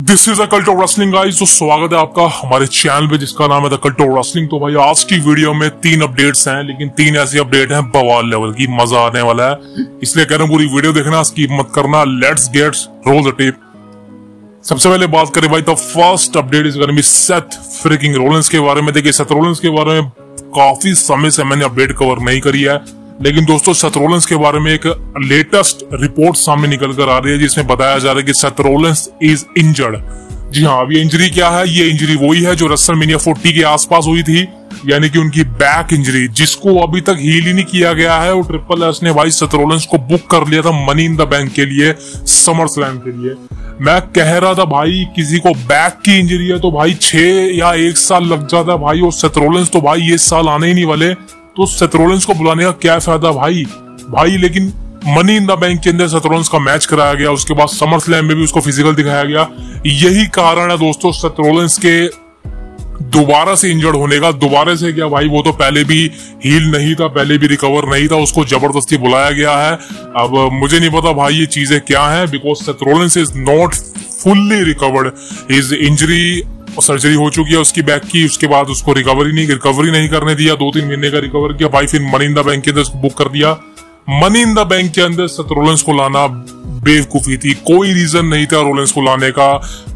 This is the cult of wrestling guys. तो स्वागत है आपका हमारे चैनल पे जिसका नाम है द कल्ट ऑफ रेसलिंग। तो भाई आज की वीडियो में 3 अपडेट्स हैं, लेकिन 3 ऐसी अपडेट हैं बवाल लेवल की, मजा आने वाला है। इसलिए कह रहा हूं पूरी वीडियो देखना, स्किप मत करना। Let's get roll the tape. सबसे पहले बात करें भाई, the first update is gonna be Seth freaking Rollins के बारे में। देखिए सेथ रोलिंस के बारे में काफी समय से मैंने अपडेट कवर नहीं करी है, लेकिन दोस्तों सेथ रोलिंस के बारे में एक लेटेस्ट रिपोर्ट सामने निकल कर आ रही है जिसमें बताया जा रहा है कि सेथ रोलिंस इज इंजर्ड। जी हाँ, अब ये इंजरी क्या है? ये इंजरी वही है जो रेसलमेनिया 40 के आसपास हुई थी, यानी कि उनकी बैक इंजरी, जिसको अभी तक हील ही नहीं किया गया है। और ट्रिपल एच ने भाई सेथ रोलिंस को बुक कर लिया था मनी इन द बैंक के लिए, समर स्लैम के लिए। मैं कह रहा था भाई किसी को बैक की इंजरी है तो भाई 6 या 1 साल लग जाता है भाई, और सेथ रोलिंस तो भाई ये साल आने ही नहीं वाले, तो सेथ रोलिंस को बुलाने का क्या फायदा भाई। लेकिन मनी इन द बैंक के अंदर सेथ रोलिंस का मैच कराया गया, उसके बाद समर स्लैम में भी उसको फिजिकल दिखाया गया। यही कारण है दोस्तों सेथ रोलिंस के दोबारा से इंजर्ड होने का। दोबारा से क्या भाई, वो तो पहले भी हील नहीं था, पहले भी रिकवर नहीं था, उसको जबरदस्ती बुलाया गया है। अब मुझे नहीं पता भाई ये चीजें क्या है, because Seth Rollins is not fully recovered. His injury surgery हो चुकी है उसकी बैक की, उसके बाद उसको रिकवरी नहीं करने दिया। 2-3 महीने का रिकवर किया भाई, फिर मनी इन द बैंक के अंदर उसको बुक कर दिया। मनी इन द बैंक के अंदर सेथ रोलिंस को लाना बेवकूफी थी, कोई रीजन नहीं था रोलिंस को लाने का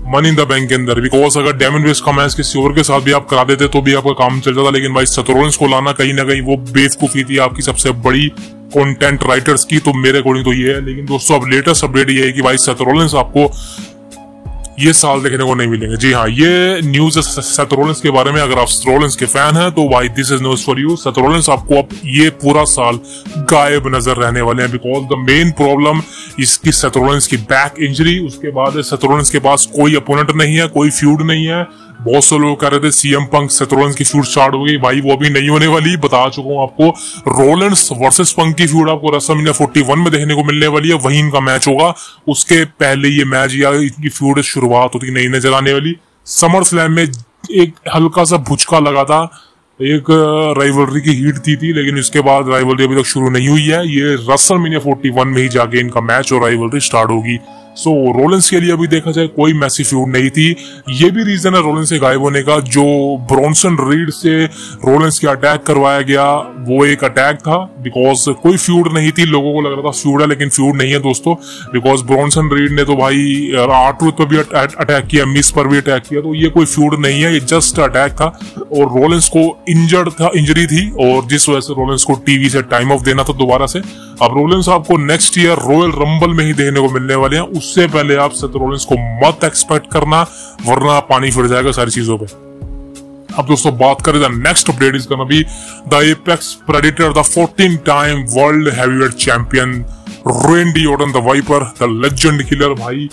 मनी इन द बैंक के अंदर, बिकॉज अगर डेमन वेस्ट का मैच किसी और के साथ भी आप करा देते तो भी आपका काम चल जाता। लेकिन भाई सेथ रोलिंस को लाना कहीं ना कहीं वो बेवकूफी थी आपकी सबसे बड़ी कंटेंट राइटर्स की, तो मेरे अकॉर्डिंग तो ये है। लेकिन दोस्तों अब लेटेस्ट अपडेट ये है कि भाई सेथ रोलिंस आपको ये साल देखने को नहीं मिलेंगे। जी हाँ, ये न्यूज है सेथ रोलिंस के बारे में। अगर आप रोलिंस के फैन हैं तो भाई this is news for you. Seth Rollins आपको अब ये पूरा साल गायब नजर रहने वाले हैं, बिकॉज द मेन प्रॉब्लम इसकी सेथ रोलिंस की बैक इंजरी। उसके बाद सेथ रोलिंस के पास कोई अपोनेंट नहीं है, कोई फ्यूड नहीं है। बहुत से लोग कह रहे थे सीएम पंक सेथ रोलिंस की फ्यूड स्टार्ट हो गई, भाई वो अभी नहीं होने वाली। बता चुका हूं आपको, रोलिंस वर्सेस पंक की फ्यूड आपको रेसलमेनिया 41 में देखने को मिलने वाली है, वही इनका मैच होगा। उसके पहले ये मैच या इनकी फ्यूड शुरुआत होती नहीं नजर आने वाली। समर स्लैम में एक हल्का सा भुचका लगा था, एक राइवलरी की हीट थी, लेकिन इसके बाद राइवलरी अभी तक शुरू नहीं हुई है। ये रेसलमेनिया 41 में ही जाके इनका मैच और राइवलरी स्टार्ट होगी। सो रोलिंस के लिए अभी देखा जाए कोई मैसी फ्यूड नहीं थी। ये भी रीजन है रोलिंस से गायब होने का, जो ब्रॉन्सन रीड से रोलिंस के अटैक करवाया गया वो एक अटैक था, बिकॉज कोई फ्यूड नहीं थी। लोगों को लग रहा था फ्यूड है, लेकिन फ्यूड नहीं है दोस्तों, बिकॉज ब्रॉन्सन रीड ने तो भाई आर्ट्रूथ पर भी अटैक किया, मिस पर भी अटैक किया, तो ये कोई फ्यूड नहीं है, ये जस्ट अटैक था। और रोलिंस को इंजरी थी, और जिस वजह से रोलिंस को टीवी से टाइम ऑफ देना था दोबारा से। अब रोलिंस आपको नेक्स्ट ईयर रॉयल रंबल में ही देखने को मिलने वाले हैं, उससे पहले आप सेथ रोलिंस को मत एक्सपेक्ट करना, वरना पानी फिर जाएगा सारी चीजों पे। अब दोस्तों बात करें the next update is gonna be the apex predator, the 14 time world heavyweight champion Randy Orton the Viper, the legend killer. भाई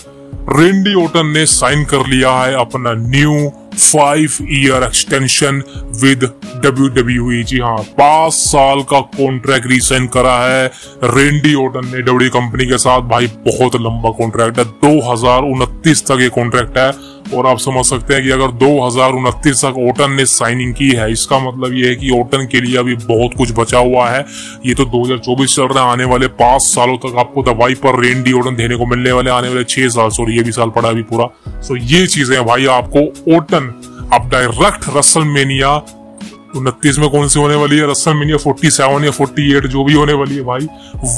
रेंडी ओर्टन ने साइन कर लिया है अपना new 5-year extension with WWE। जी हाँ, 5 साल का कॉन्ट्रैक्ट रीसाइन करा है रेंडी ओर्टन ने WWE कंपनी के साथ। भाई बहुत लंबा कॉन्ट्रैक्ट है, 2029 तक ये कॉन्ट्रैक्ट है। और आप समझ सकते हैं कि अगर 2029 तक ओर्टन ने साइनिंग की है, इसका मतलब ये है कि ओर्टन के लिए अभी बहुत कुछ बचा हुआ है। ये तो 2024 चल रहा है, आने वाले 5 सालों तक आपको दवाई पर रेंडी ओर्टन देने को मिलने वाले, आने वाले 6 साल, सॉरी ये भी साल पड़ा अभी पूरा। सो ये चीजें भाई आपको ओर्टन अब डायरेक्ट रेसलमेनिया 29 में कौन सी होने वाली है, रेसलमेनिया 47 या 48 जो भी होने वाली है भाई,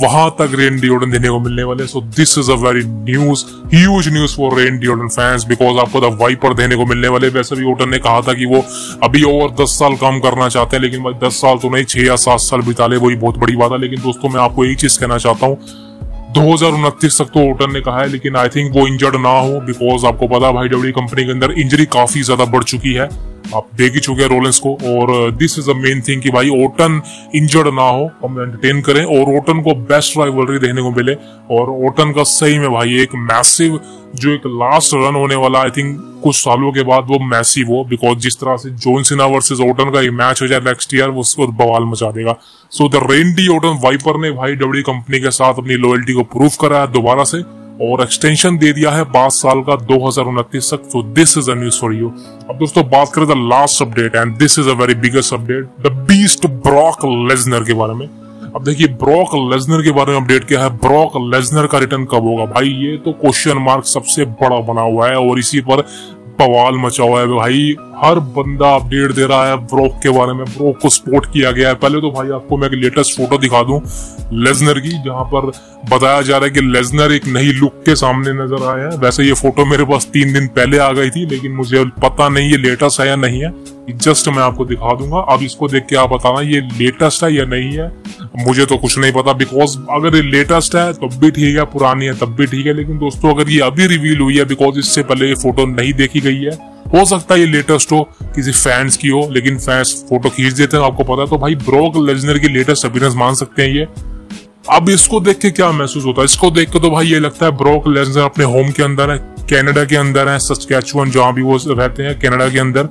वहां तक रेंडी ओर्टन देने को मिलने वाले। So this is a very huge news for रेंडी Orton fans, because आपको द वाइपर देने को मिलने वाले। वैसे भी ओर्टन ने कहा था कि वो अभी ओवर 10 साल काम करना चाहते हैं, लेकिन भाई 10 साल तो नहीं, 6 या 7 साल बिता ले, वही बहुत बड़ी बात है। लेकिन दोस्तों मैं आपको एक चीज कहना चाहता हूँ, 2029 तक तो ओर्टन ने कहा है, लेकिन आई थिंक वो इंजर्ड ना हो, बिकॉज आपको पता है भाई WWE कंपनी के अंदर इंजरी काफी ज्यादा बढ़ चुकी है, आप देख ही चुके हैं रोलिंस को। और this is the main thing कि भाई ओर्टन इंजर्ड ना हो, हम एंटरटेन करें और ओर्टन को बेस्ट राइवलरी देखने को मिले। और ओर्टन का सही में भाई एक मैसिव जो एक लास्ट रन होने वाला, आई थिंक कुछ सालों के बाद, वो मैसिव हो, बिकॉज जिस तरह से जॉन सीना वर्सेस ओर्टन का एक मैच हो जाए नेक्स्ट ईयर, वो उसको बवाल मचा देगा। So the Randy Orton Viper ने भाई WWE कंपनी के साथ अपनी लॉयल्टी को प्रूव करा है दोबारा से, और एक्सटेंशन दे दिया है 5 साल का 2029 तक। तो this is a news for you. अब दोस्तों बात करें the last update, and this is a very biggest update, the beast Brock Lesnar के बारे में। अब देखिए ब्रॉक लेसनर के बारे में अपडेट क्या है, ब्रॉक लेसनर का रिटर्न कब होगा भाई, ये तो क्वेश्चन मार्क सबसे बड़ा बना हुआ है और इसी पर बवाल मचा हुआ है भाई। हर बंदा अपडेट दे रहा है ब्रॉक के बारे में, ब्रॉक को सपोर्ट किया गया है। पहले तो भाई आपको मैं एक लेटेस्ट फोटो दिखा दूं लेसनर की, जहां पर बताया जा रहा है कि लेसनर एक नई लुक के सामने नजर आया है। वैसे ये फोटो मेरे पास 3 दिन पहले आ गई थी, लेकिन मुझे पता नहीं ये लेटेस्ट है या नहीं है, जस्ट मैं आपको दिखा दूंगा। अब इसको देख के आप बताना ये लेटेस्ट है या नहीं है, मुझे तो कुछ नहीं पता। बिकॉज अगर ये लेटेस्ट है तब भी ठीक है, पुरानी है तब भी ठीक है, लेकिन दोस्तों अगर ये अभी रिवील हुई है, बिकॉज इससे पहले ये फोटो नहीं देखी गई है, हो सकता है ये लेटेस्ट हो, किसी फैंस की हो, लेकिन फैंस फोटो खींच देते हैं आपको पता है। तो भाई ब्रॉक लेसनर की लेटेस्ट अपीयरेंस मान सकते हैं ये। अब इसको देख के क्या महसूस होता है, इसको देख के तो भाई ये लगता है ब्रॉक लेसनर अपने होम के अंदर है, कनाडा के अंदर है, सस्कैचुअन जहां भी वो रहते हैं कनाडा के अंदर,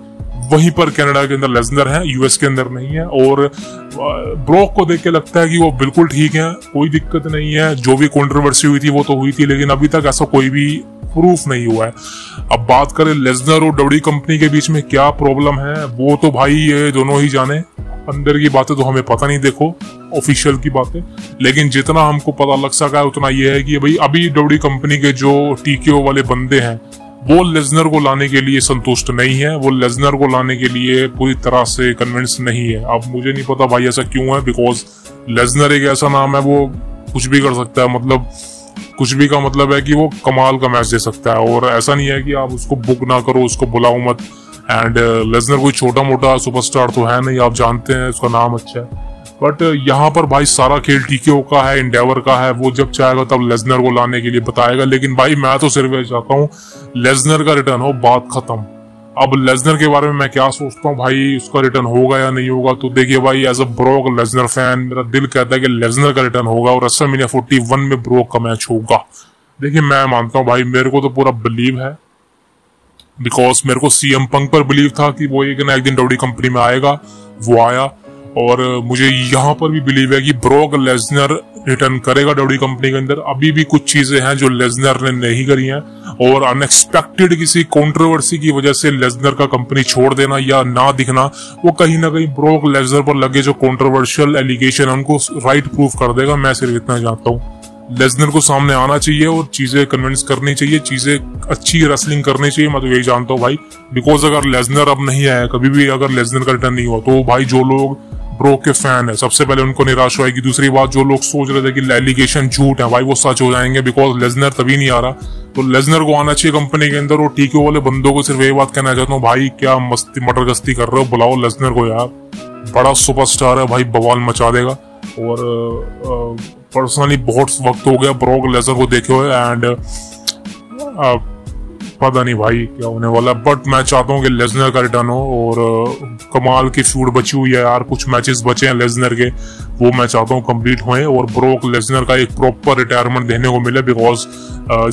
वहीं पर कनाडा के अंदर लेसनर है, यूएस के अंदर नहीं है। और ब्रॉक को देख के लगता है कि वो बिल्कुल ठीक है, कोई दिक्कत नहीं है, जो भी कंट्रोवर्सी हुई थी वो तो हुई थी, लेकिन अभी तक ऐसा कोई भी प्रूफ नहीं हुआ है। अब बात करें लेसनर और डब्ल्यू कंपनी के बीच में क्या प्रॉब्लम है, वो तो भाई ये दोनों ही जाने, अंदर की बातें तो हमें पता नहीं, देखो ऑफिशियल की बातें, लेकिन जितना हमको पता लग सका है उतना ये है कि भाई अभी डब्ल्यू कंपनी के जो टीकेओ वाले बंदे हैं वो लेसनर को लाने के लिए संतुष्ट नहीं है, वो लेसनर को लाने के लिए पूरी तरह से कन्विंस नहीं है। अब मुझे नहीं पता भाई ऐसा क्यों है, बिकॉज लेसनर एक ऐसा नाम है वो कुछ भी कर सकता है, मतलब कुछ भी का मतलब है कि वो कमाल का मैच दे सकता है, और ऐसा नहीं है कि आप उसको बुक ना करो, उसको बुलाओ मत। एंड लेसनर कोई छोटा मोटा सुपरस्टार तो है नहीं, आप जानते हैं उसका नाम अच्छा है, बट यहाँ पर भाई सारा खेल टीकेओ का है, एंडेवर का है, वो जब चाहेगा तब लेसनर को लाने के लिए बताएगा। लेकिन भाई मैं तो सिर्फ ये चाहता हूँ लेसनर का रिटर्न हो, बात खत्म। अब लेसनर के बारे में मैं क्या सोचता हूँ भाई, उसका रिटर्न होगा या नहीं होगा, तो देखिए भाई as a Brock Lesnar fan मेरा दिल कहता है कि लेसनर का रिटर्न होगा और रेसलमेनिया 41 में ब्रॉक का मैच होगा। देखिए मैं मानता हूँ भाई, मेरे को तो पूरा बिलीव है, बिकॉज मेरे को सीएम पंक पर बिलीव था कि वो एक ना एक दिन डब्ल्यू कंपनी में आएगा, वो आया। और मुझे यहाँ पर भी बिलीव है कि ब्रॉक लेसनर रिटर्न करेगा डब्ल्यू कंपनी के अंदर। अभी भी कुछ चीजें हैं जो लेसनर ने नहीं करी हैं, और अनएक्सपेक्टेड किसी कंट्रोवर्सी की वजह से लेसनर का कंपनी छोड़ देना या ना दिखना, वो कहीं ना कहीं ब्रॉक लेसनर पर लगे जो कंट्रोवर्शियल एलिगेशन है उनको राइट प्रूफ कर देगा। मैं सिर्फ इतना जानता हूँ, लेसनर को सामने आना चाहिए और चीजें कन्विंस करनी चाहिए, चीजें अच्छी रेसलिंग करनी चाहिए, मैं तो यही जानता हूँ भाई। बिकॉज अगर लेसनर अब नहीं आया, कभी भी अगर लेसनर का रिटर्न नहीं हुआ, तो भाई जो लोग ब्रॉक के फैन है सबसे पहले उनको निराश होगी। दूसरी बात, जो लोग सोच रहे थे कि एलिगेशन झूठ है भाई, वो सच हो जाएंगे, बिकॉज लेसनर तभी नहीं आ रहा। तो लेसनर को आना चाहिए कंपनी के अंदर, और टीकेओ वाले बंदों को सिर्फ यही बात कहना चाहता हूँ, भाई क्या मस्ती मटर गस्ती कर रहे हो, बुलाओ लेसनर को यार, बड़ा सुपरस्टार है भाई, बवाल मचा देगा। और पर्सनली बहुत वक्त हो गया ब्रॉक लेसनर को देखे हुए, एंड पता नहीं भाई क्या होने वाला, बट मैं चाहता हूँ कि लेसनर का रिटर्न हो। और कमाल की फ्यूड बची हुई है यार, कुछ मैचेस बचे हैं लेसनर के, वो मैं चाहता हूँ कंप्लीट होएं और ब्रॉक लेसनर का एक प्रॉपर रिटायरमेंट देने को मिले। बिकॉज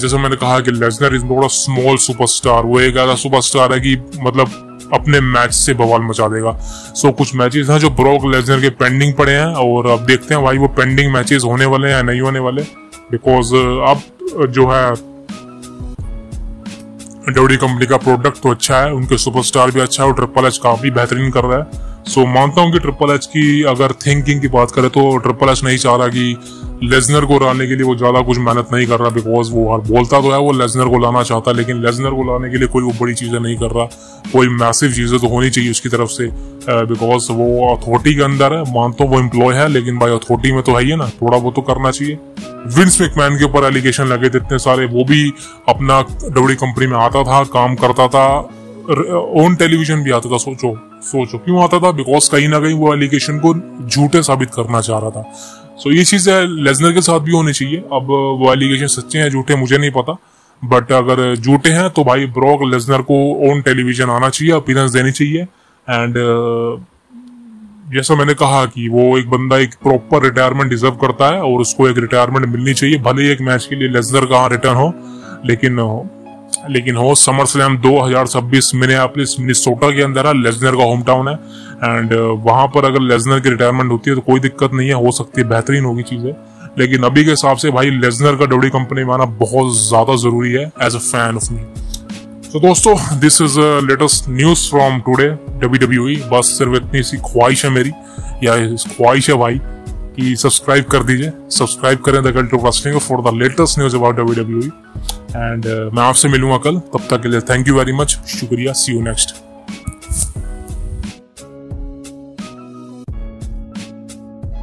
जैसे मैंने कहा कि Lesnar is not a small superstar, वो एक ऐसा सुपरस्टार है कि मतलब अपने मैच से बवाल मचा देगा। सो कुछ मैचेस हैं जो ब्रॉक लेसनर के पेंडिंग पड़े हैं, और अब देखते हैं भाई वो पेंडिंग मैचेस होने वाले हैं या नहीं होने वाले। बिकॉज अब जो है डब्ल्यू कंपनी का प्रोडक्ट तो अच्छा है, उनके सुपरस्टार भी अच्छा है, और ट्रिपल एच काफी बेहतरीन कर रहा है। सो मानता हूं कि ट्रिपल एच की अगर थिंकिंग की बात करें तो ट्रिपल एच नहीं चाह रहा कि लेसनर को लाने के लिए वो ज्यादा कुछ मेहनत नहीं कर रहा, बिकॉज वो बोलता तो है वो लेसनर को लाना चाहता है, लेकिन लेसनर को लाने के लिए कोई वो बड़ी चीजें नहीं कर रहा। कोई मैसिव चीजें तो होनी चाहिए उसकी तरफ से, बिकॉज वो अथॉरिटी के अंदर है, मानता हूं वो एम्प्लॉय है, लेकिन भाई अथॉरिटी में तो है ही ना, थोड़ा वो तो करना चाहिए। विंस मैकमैन के ऊपर एलिगेशन लगे थे इतने सारे, वो भी अपना डब्ल्यू कंपनी में आता था, काम करता था, ऑन टेलीविजन भी आता था। सोचो क्यों आता था, बिकॉज कहीं ना कहीं वो एलिगेशन को झूठे साबित करना चाह रहा था। सो ये चीज लेसनर के साथ भी होनी चाहिए। अब वो एलिगेशन सच्चे हैं झूठे मुझे नहीं पता, बट अगर झूठे हैं तो भाई ब्रॉक लेसनर को ऑन टेलीविजन आना चाहिए, अपीयरेंस देनी चाहिए। एंड जैसा मैंने कहा कि वो एक बंदा एक प्रॉपर रिटायरमेंट डिजर्व करता है, और उसको एक रिटायरमेंट मिलनी चाहिए, भले ही एक मैच के लिए लेसनर का रिटर्न हो, लेकिन हो समर स्लैम 2026 मिनियापोलिस मिनेसोटा के अंदर है, लेसनर का होम टाउन है। एंड वहां पर अगर लेसनर की रिटायरमेंट होती है तो कोई दिक्कत नहीं है, हो सकती है, बेहतरीन होगी चीजें। लेकिन अभी के हिसाब से भाई लेसनर का डब्ल्यू कंपनी में आना बहुत ज्यादा जरूरी है as a fan of me. तो दोस्तों this is latest news from today WWE। बस सिर्फ इतनी सी ख्वाहिश है मेरी, या ख्वाहिश है भाई कि सब्सक्राइब कर दीजिए, सब्सक्राइब करें the cult of wrestling for the latest news about WWE। And मैं आपसे मिलूंगा कल, तब तक के लिए थैंक यू वेरी मच, शुक्रिया, सी यू नेक्स्ट।